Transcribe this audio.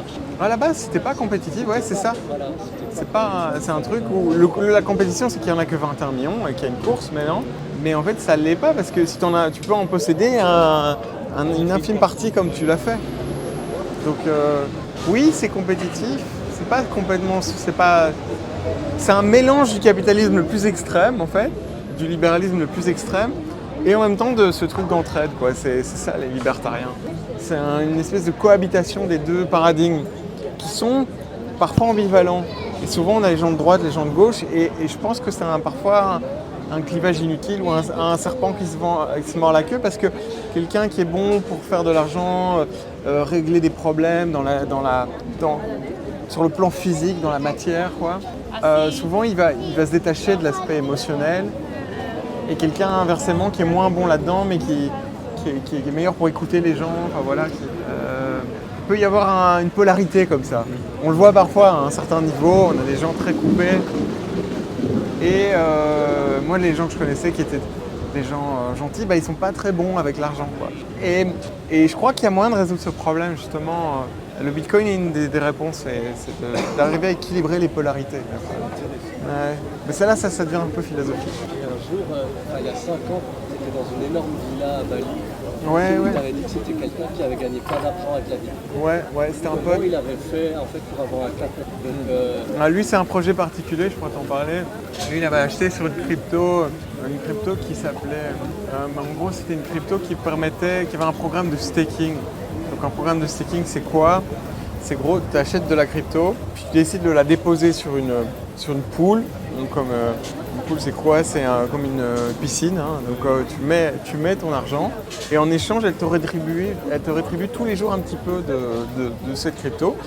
marché. À la base, c'était pas compétitif, ouais, c'est ça. Voilà, C'est un truc où la compétition, c'est qu'il n'y en a que 21 millions et qu'il y a une course maintenant. Mais en fait, ça ne l'est pas parce que si tu peux en posséder une infime partie comme tu l'as fait. Donc, oui, c'est compétitif. C'est pas complètement. C'est un mélange du capitalisme le plus extrême, en fait, du libéralisme le plus extrême, et en même temps de ce truc d'entraide, quoi. C'est ça, les libertariens. C'est une espèce de cohabitation des deux paradigmes qui sont parfois ambivalents. Et souvent, on a les gens de droite, les gens de gauche, et je pense que c'est parfois un clivage inutile ou un serpent qui se mord la queue parce que quelqu'un qui est bon pour faire de l'argent, régler des problèmes sur le plan physique, dans la matière, quoi. Souvent, il va se détacher de l'aspect émotionnel. Et quelqu'un, inversement, qui est moins bon là-dedans, mais qui est meilleur pour écouter les gens. Enfin, voilà, il peut y avoir une polarité comme ça. On le voit parfois à un certain niveau, on a des gens très coupés. Et moi, les gens que je connaissais qui étaient des gens gentils, ils sont pas très bons avec l'argent, quoi. Et je crois qu'il y a moyen de résoudre ce problème, justement. Le Bitcoin est une des réponses, c'est d'arriver à équilibrer les polarités. Ouais. Mais ça devient un peu philosophique. Et un jour, il y a 5 ans, tu étais dans une énorme villa à Bali. Ouais. Tu avais dit que c'était quelqu'un qui avait gagné plein d'argent avec la vie. Ouais, c'était un Comment pote. il avait fait en fait pour avoir un cap. Donc, Lui, c'est un projet particulier, je pourrais t'en parler. Lui, il avait acheté sur une crypto qui s'appelait. En gros, c'était une crypto qui avait un programme de staking. Donc, un programme de staking, c'est quoi? C'est gros, tu achètes de la crypto, puis tu décides de la déposer sur une pool. Donc, comme une pool, c'est quoi? C'est comme une piscine. Hein. Donc, tu mets ton argent et en échange, elle te rétribue tous les jours un petit peu de cette crypto.